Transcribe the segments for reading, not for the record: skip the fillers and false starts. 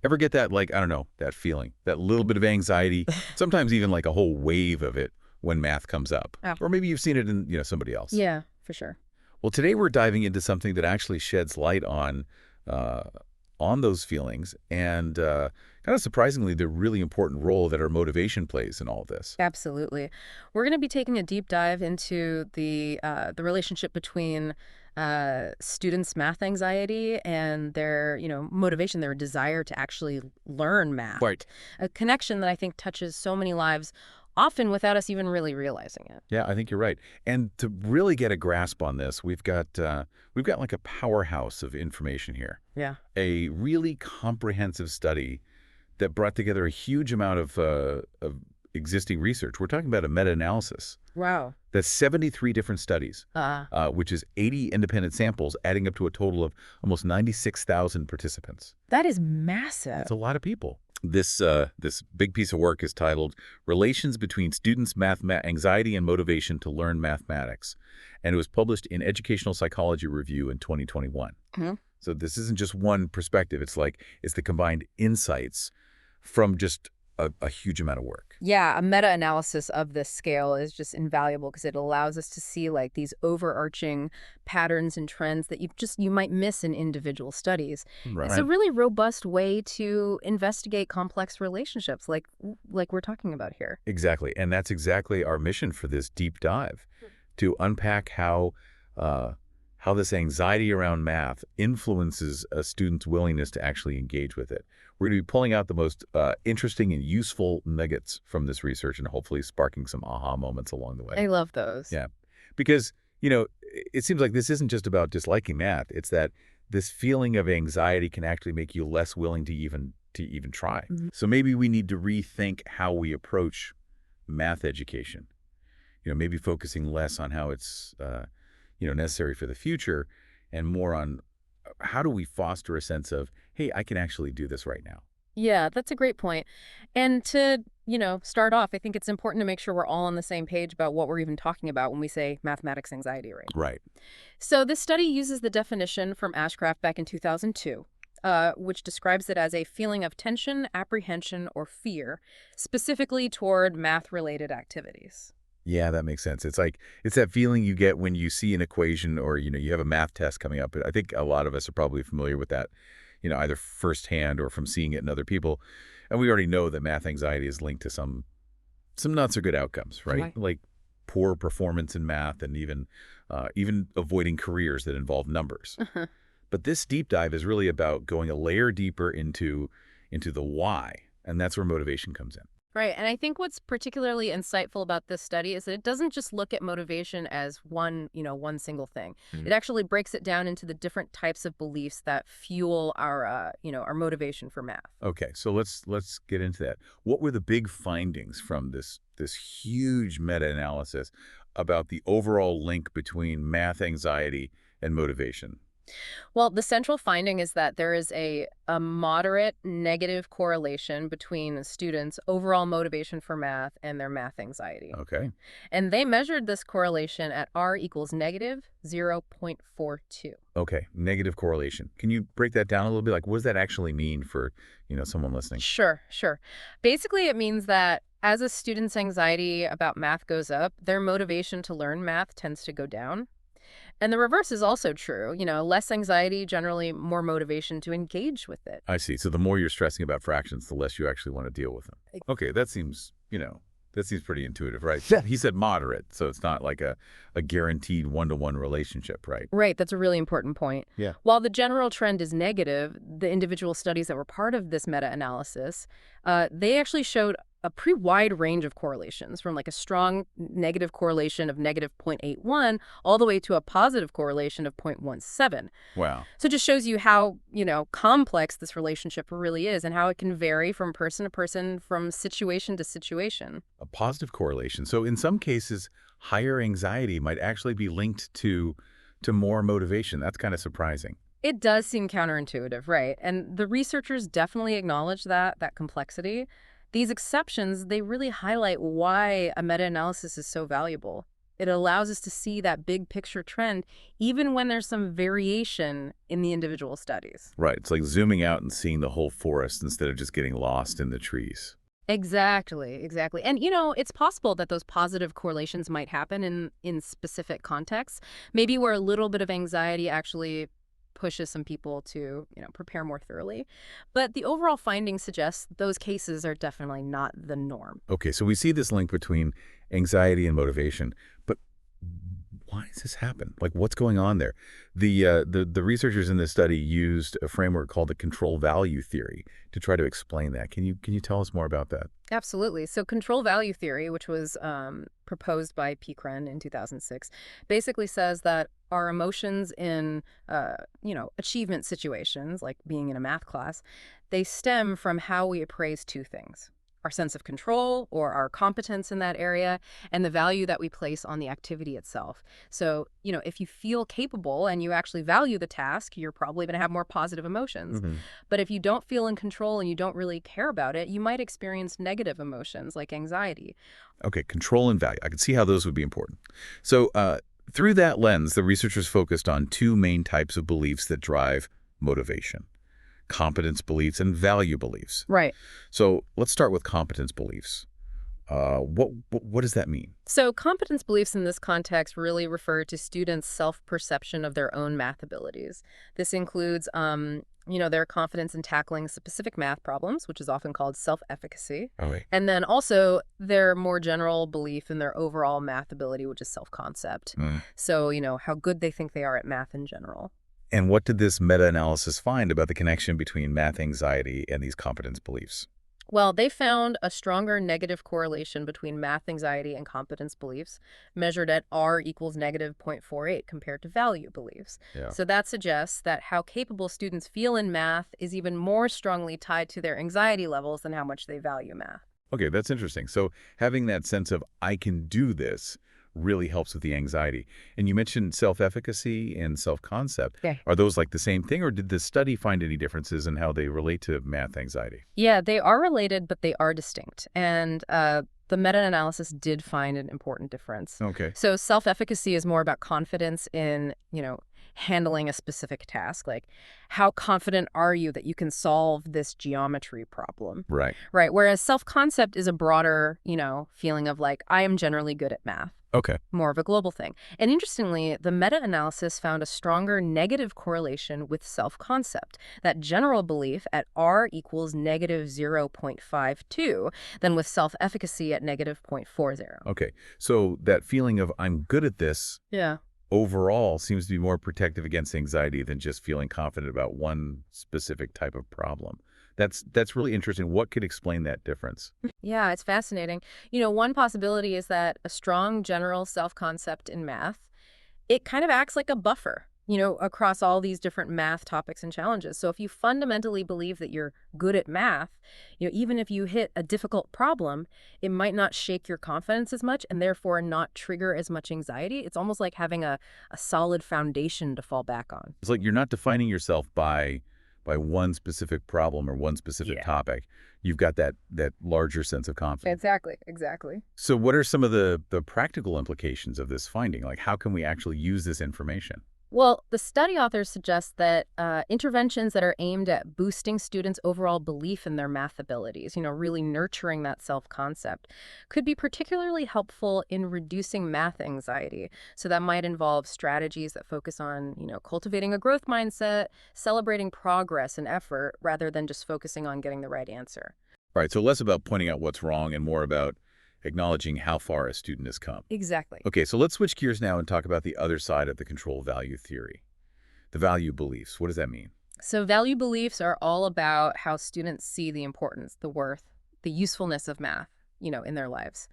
Ever get that, like, I don't know, that feeling, that little bit of anxiety, sometimes even like a whole wave of it when math comes up? Oh, Or maybe you've seen it in, somebody else. yeah, for sure. Well, today we're diving into something that actually sheds light uh, on those feelings and kind of surprisingly, the really important role that our motivation plays in all this. Absolutely. We're going to be taking a deep dive into the relationship between students' math anxiety and their, motivation, their desire to actually learn math. Right. A connection that I think touches so many lives, often without us even really realizing it. Yeah, I think you're right. And to really get a grasp on this, we've got like a powerhouse of information here. Yeah. A really comprehensive study that brought together a huge amount of existing research. We're talking about a meta-analysis. Wow. That's 73 different studies, Uh, which is 80 independent samples, adding up to a total of almost 96,000 participants. that is massive. That's a lot of people. This big piece of work is titled "Relations Between Students' Anxiety and Motivation to Learn Mathematics," and it was published in Educational Psychology Review in 2021. Mhm. So this isn't just one perspective. It's the combined insights from just a huge amount of work. Yeah, a meta-analysis of this scale is just invaluable because it allows us to see like these overarching patterns and trends that you might miss in individual studies. It's a Right. really robust way to investigate complex relationships like we're talking about here. Exactly. And that's exactly our mission for this deep dive, to unpack how this anxiety around math influences a student's willingness to actually engage with it. We're going to be pulling out the most interesting and useful nuggets from this research and hopefully sparking some aha moments along the way. I love those. Yeah. Because, it seems like this isn't just about disliking math. It's that this feeling of anxiety can actually make you less willing to even try. Mhm. So maybe we need to rethink how we approach math education. Maybe focusing less on how it's necessary for the future and more on how do we foster a sense of, hey, I can actually do this right now. Yeah, that's a great point. And to, start off, I think it's important to make sure we're all on the same page about what we're even talking about when we say mathematics anxiety, right? Right. So this study uses the definition from Ashcraft back in 2002, which describes it as a feeling of tension, apprehension, or fear, specifically toward math-related activities. Yeah, that makes sense. It's that feeling you get when you see an equation or, you have a math test coming up. I think a lot of us are probably familiar with that, either firsthand or from seeing it in other people. And we already know that math anxiety is linked to some not so good outcomes, right? Right. Like poor performance in math and even avoiding careers that involve numbers. But this deep dive is really about going a layer deeper into the why, and that's where motivation comes in. Right. And I think what's particularly insightful about this study is that it doesn't just look at motivation as one single thing. It actually breaks it down into the different types of beliefs that fuel our motivation for math. Okay, so let's get into that. What were the big findings from this huge meta-analysis about the overall link between math anxiety and motivation? Well, the central finding is that there is a moderate negative correlation between students' overall motivation for math and their math anxiety. Okay. And they measured this correlation at R equals negative 0.42. Okay, negative correlation. Can you break that down a little bit? Like, what does that actually mean for, someone listening? Sure, sure. Basically, it means that as a student's anxiety about math goes up, their motivation to learn math tends to go down. And the reverse is also true. Less anxiety, generally more motivation to engage with it. I see. So the more you're stressing about fractions, the less you actually want to deal with them. Okay, that seems pretty intuitive, right? Yeah. He said moderate, so it's not like a guaranteed one-to-one relationship, right? Right, that's a really important point. Yeah. While the general trend is negative, the individual studies that were part of this meta-analysis, they actually showed a pretty wide range of correlations, from like a strong negative correlation of negative 0.81 all the way to a positive correlation of 0.17. Wow. So it just shows you how, complex this relationship really is and how it can vary from person to person, from situation to situation. A positive correlation. So in some cases, higher anxiety might actually be linked to more motivation. That's kind of surprising. It does seem counterintuitive, right? And the researchers definitely acknowledge that complexity. These exceptions, they really highlight why a meta-analysis is so valuable. It allows us to see that big picture trend, even when there's some variation in the individual studies. Right. It's like zooming out and seeing the whole forest instead of just getting lost in the trees. Exactly, exactly. And, it's possible that those positive correlations might happen in specific contexts, maybe where a little bit of anxiety actually pushes some people to, prepare more thoroughly. But the overall findings suggest those cases are definitely not the norm. Okay, so we see this link between anxiety and motivation, but why does this happen? Like, what's going on there? The researchers in this study used a framework called the control value theory to try to explain that. Can you tell us more about that? Absolutely. So control value theory, which was proposed by Pekren in 2006, basically says that our emotions in, achievement situations, like being in a math class, they stem from how we appraise two things: our sense of control or our competence in that area, and the value that we place on the activity itself. So, if you feel capable and you actually value the task, you're probably going to have more positive emotions. Hmm. But if you don't feel in control and you don't really care about it, you might experience negative emotions like anxiety. Okay, control and value. I can see how those would be important. So, through that lens, the researchers focused on two main types of beliefs that drive motivation: competence beliefs and value beliefs. Right. So let's start with competence beliefs. What does that mean? So competence beliefs in this context really refer to students' self-perception of their own math abilities. This includes, their confidence in tackling specific math problems, which is often called self-efficacy, Oh, wait. and then also their more general belief in their overall math ability, which is self-concept. Mm. So, how good they think they are at math in general. And what did this meta-analysis find about the connection between math anxiety and these competence beliefs? Well, they found a stronger negative correlation between math anxiety and competence beliefs, measured at R equals negative 0.48 compared to value beliefs. Yeah. So that suggests that how capable students feel in math is even more strongly tied to their anxiety levels than how much they value math. Okay, that's interesting. So having that sense of I can do this really helps with the anxiety. And you mentioned self-efficacy and self-concept. Yeah. Are those like the same thing, or did the study find any differences in how they relate to math anxiety? Yeah, they are related, but they are distinct. And the meta-analysis did find an important difference. Okay. So self-efficacy is more about confidence in, handling a specific task. Like, how confident are you that you can solve this geometry problem? Right. Right. Whereas self-concept is a broader, feeling of like, I am generally good at math. Okay. More of a global thing. And interestingly, the meta-analysis found a stronger negative correlation with self-concept, that general belief at R equals negative 0.52, than with self-efficacy at negative 0.40. Okay. So that feeling of I'm good at this Yeah. overall seems to be more protective against anxiety than just feeling confident about one specific type of problem. That's really interesting. What could explain that difference? Yeah, it's fascinating. One possibility is that a strong general self-concept in math, it kind of acts like a buffer, across all these different math topics and challenges. So if you fundamentally believe that you're good at math, even if you hit a difficult problem, it might not shake your confidence as much and therefore not trigger as much anxiety. It's almost like having a solid foundation to fall back on. It's like you're not defining yourself by one specific problem or one specific Yeah. topic. You've got that larger sense of confidence. Exactly, exactly. So what are some of the practical implications of this finding? Like, how can we actually use this information? Well, the study authors suggest that interventions that are aimed at boosting students' overall belief in their math abilities, really nurturing that self-concept, could be particularly helpful in reducing math anxiety. So that might involve strategies that focus on, cultivating a growth mindset, celebrating progress and effort, rather than just focusing on getting the right answer. All right, so less about pointing out what's wrong and more about acknowledging how far a student has come. Exactly. Okay, so let's switch gears now and talk about the other side of the control value theory, the value beliefs. What does that mean? So value beliefs are all about how students see the importance, the worth, the usefulness of math, in their lives.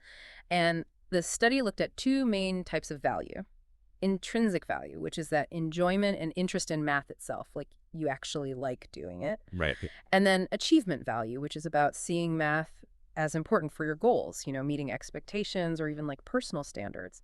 And the study looked at two main types of value. Intrinsic value, which is that enjoyment and interest in math itself, like you actually like doing it. Right. And then achievement value, which is about seeing math as important for your goals, meeting expectations or even like personal standards.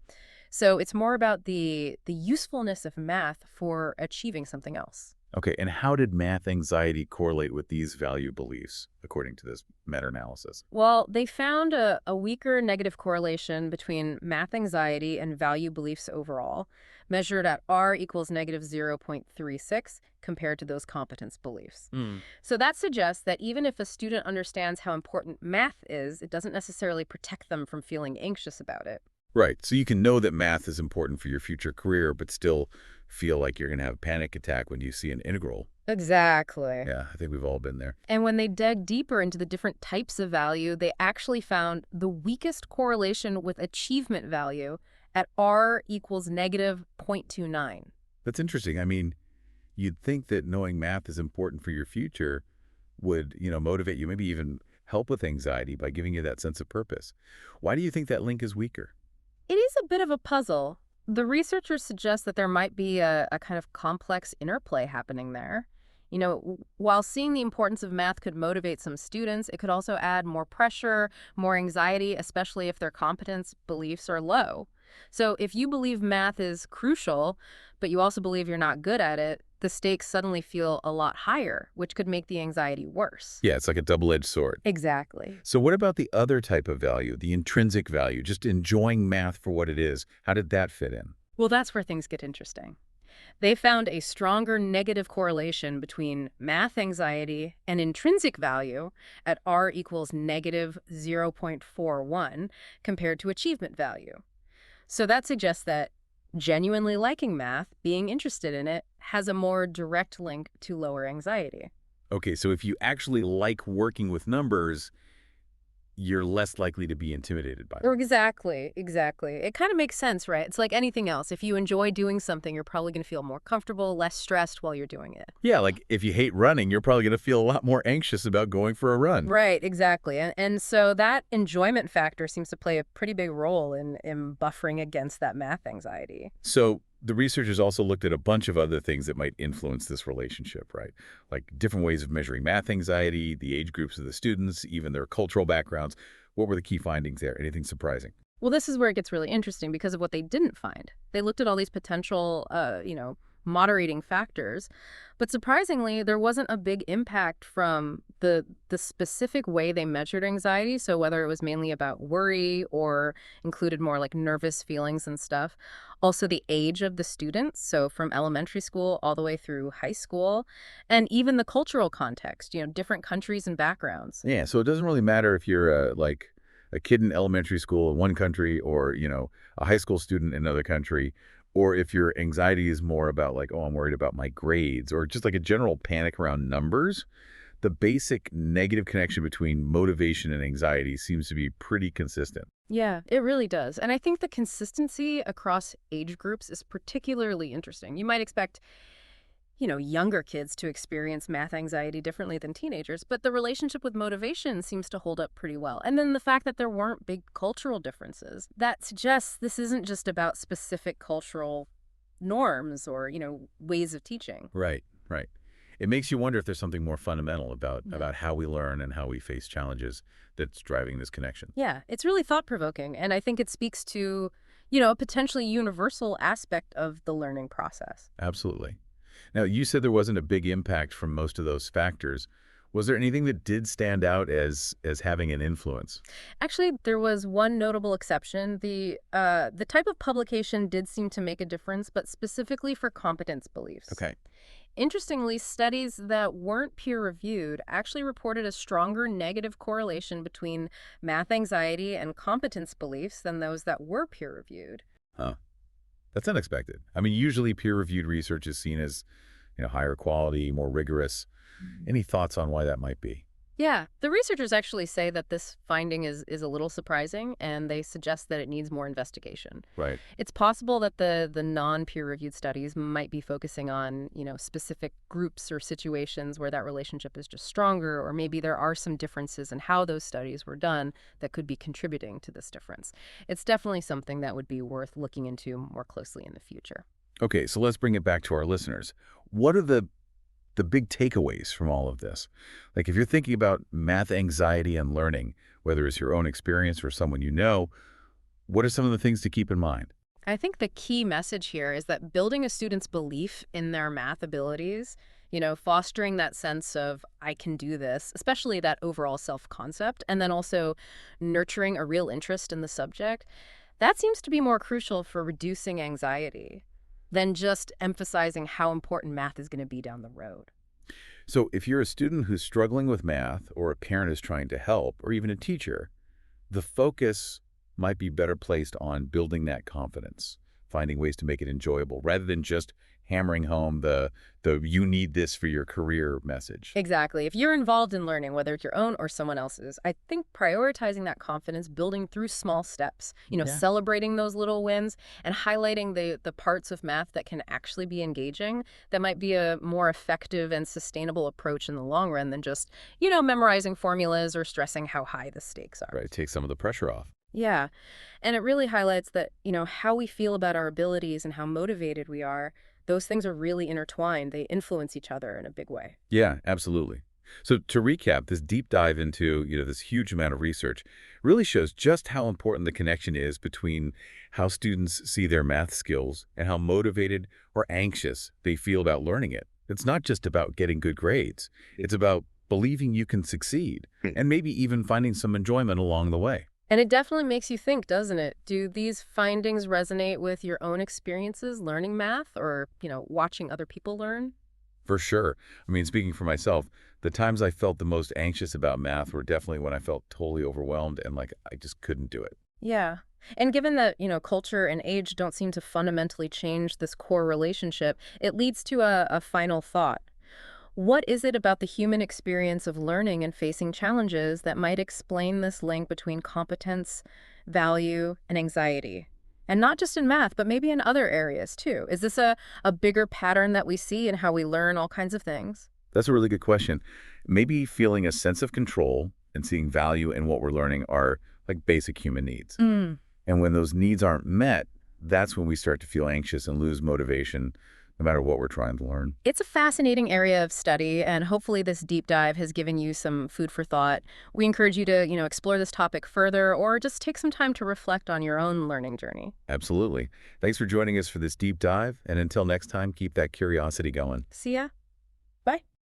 So it's more about the usefulness of math for achieving something else. Okay, and how did math anxiety correlate with these value beliefs, according to this meta-analysis? Well, they found a weaker negative correlation between math anxiety and value beliefs overall, measured at R equals negative 0.36 compared to those competence beliefs. Hmm. So that suggests that even if a student understands how important math is, it doesn't necessarily protect them from feeling anxious about it. Right, so you can know that math is important for your future career, but still feel like you're going to have a panic attack when you see an integral. Exactly. Yeah, I think we've all been there. And when they dug deeper into the different types of value, they actually found the weakest correlation with achievement value at R equals negative 0.29. That's interesting. I mean, you'd think that knowing math is important for your future would, motivate you, maybe even help with anxiety by giving you that sense of purpose. Why do you think that link is weaker? It is a bit of a puzzle. The researchers suggest that there might be a kind of complex interplay happening there. While seeing the importance of math could motivate some students, it could also add more pressure, more anxiety, especially if their competence beliefs are low. So if you believe math is crucial, but you also believe you're not good at it, the stakes suddenly feel a lot higher, which could make the anxiety worse. Yeah, it's like a double-edged sword. Exactly. So what about the other type of value, the intrinsic value, just enjoying math for what it is? How did that fit in? Well, that's where things get interesting. They found a stronger negative correlation between math anxiety and intrinsic value at R equals negative 0.41 compared to achievement value. So that suggests that genuinely liking math, being interested in it, has a more direct link to lower anxiety. Okay, so if you actually like working with numbers, you're less likely to be intimidated by them. Exactly, exactly. It kind of makes sense, right? It's like anything else. If you enjoy doing something, you're probably going to feel more comfortable, less stressed while you're doing it. Yeah, like if you hate running, you're probably going to feel a lot more anxious about going for a run. Right, exactly. And so that enjoyment factor seems to play a pretty big role in buffering against that math anxiety. So the researchers also looked at a bunch of other things that might influence this relationship, right? Like different ways of measuring math anxiety, the age groups of the students, even their cultural backgrounds. What were the key findings there? Anything surprising? Well, this is where it gets really interesting because of what they didn't find. They looked at all these potential, moderating factors, but surprisingly, there wasn't a big impact from the specific way they measured anxiety. So whether it was mainly about worry or included more like nervous feelings and stuff. Also, the age of the students, so from elementary school all the way through high school, and even the cultural context, different countries and backgrounds. Yeah, so it doesn't really matter if you're like a kid in elementary school in one country or, a high school student in another country, or if your anxiety is more about like, oh, I'm worried about my grades or just like a general panic around numbers. The basic negative connection between motivation and anxiety seems to be pretty consistent. Yeah, it really does. And I think the consistency across age groups is particularly interesting. You might expect, younger kids to experience math anxiety differently than teenagers, but the relationship with motivation seems to hold up pretty well. And then the fact that there weren't big cultural differences, that suggests this isn't just about specific cultural norms or, ways of teaching. Right, right. It makes you wonder if there's something more fundamental about Yeah. about how we learn and how we face challenges that's driving this connection. Yeah, it's really thought-provoking, and I think it speaks to, a potentially universal aspect of the learning process. Absolutely. Now, you said there wasn't a big impact from most of those factors. Was there anything that did stand out as having an influence? Actually, there was one notable exception. The type of publication did seem to make a difference, but specifically for competence beliefs. Okay. Interestingly, studies that weren't peer-reviewed actually reported a stronger negative correlation between math anxiety and competence beliefs than those that were peer-reviewed. Huh. That's unexpected. I mean, usually peer-reviewed research is seen as, higher quality, more rigorous. Any thoughts on why that might be? Yeah, the researchers actually say that this finding is a little surprising, and they suggest that it needs more investigation. Right. It's possible that the non-peer-reviewed studies might be focusing on, specific groups or situations where that relationship is just stronger, or maybe there are some differences in how those studies were done that could be contributing to this difference. It's definitely something that would be worth looking into more closely in the future. Okay, so let's bring it back to our listeners. What are the big takeaways from all of this? Like if you're thinking about math anxiety and learning, whether it's your own experience or someone you know, what are some of the things to keep in mind? I think the key message here is that building a student's belief in their math abilities, fostering that sense of I can do this, especially that overall self-concept, and then also nurturing a real interest in the subject. That seems to be more crucial for reducing anxiety than just emphasizing how important math is going to be down the road. So if you're a student who's struggling with math, or a parent is trying to help, or even a teacher, the focus might be better placed on building that confidence, finding ways to make it enjoyable, rather than just hammering home the "you need this for your career" message. Exactly. If you're involved in learning, whether it's your own or someone else's, I think prioritizing that confidence building through small steps, Yeah. celebrating those little wins and highlighting the parts of math that can actually be engaging, that might be a more effective and sustainable approach in the long run than just, memorizing formulas or stressing how high the stakes are. Right, take some of the pressure off. Yeah. And it really highlights that, how we feel about our abilities and how motivated we are, those things are really intertwined. They influence each other in a big way. Yeah, absolutely. So to recap, this deep dive into, this huge amount of research really shows just how important the connection is between how students see their math skills and how motivated or anxious they feel about learning it. It's not just about getting good grades. It's about believing you can succeed and maybe even finding some enjoyment along the way. And it definitely makes you think, doesn't it? Do these findings resonate with your own experiences learning math or, watching other people learn? For sure. I mean, speaking for myself, the times I felt the most anxious about math were definitely when I felt totally overwhelmed and like I just couldn't do it. Yeah. And given that, culture and age don't seem to fundamentally change this core relationship, it leads to a final thought. What is it about the human experience of learning and facing challenges that might explain this link between competence, value, and anxiety? And not just in math, but maybe in other areas too. Is this a bigger pattern that we see in how we learn all kinds of things? That's a really good question. Maybe feeling a sense of control and seeing value in what we're learning are like basic human needs. Mm. And when those needs aren't met, that's when we start to feel anxious and lose motivation, no matter what we're trying to learn. It's a fascinating area of study, and hopefully this deep dive has given you some food for thought. We encourage you to, explore this topic further or just take some time to reflect on your own learning journey. Absolutely. Thanks for joining us for this deep dive. And until next time, keep that curiosity going. See ya.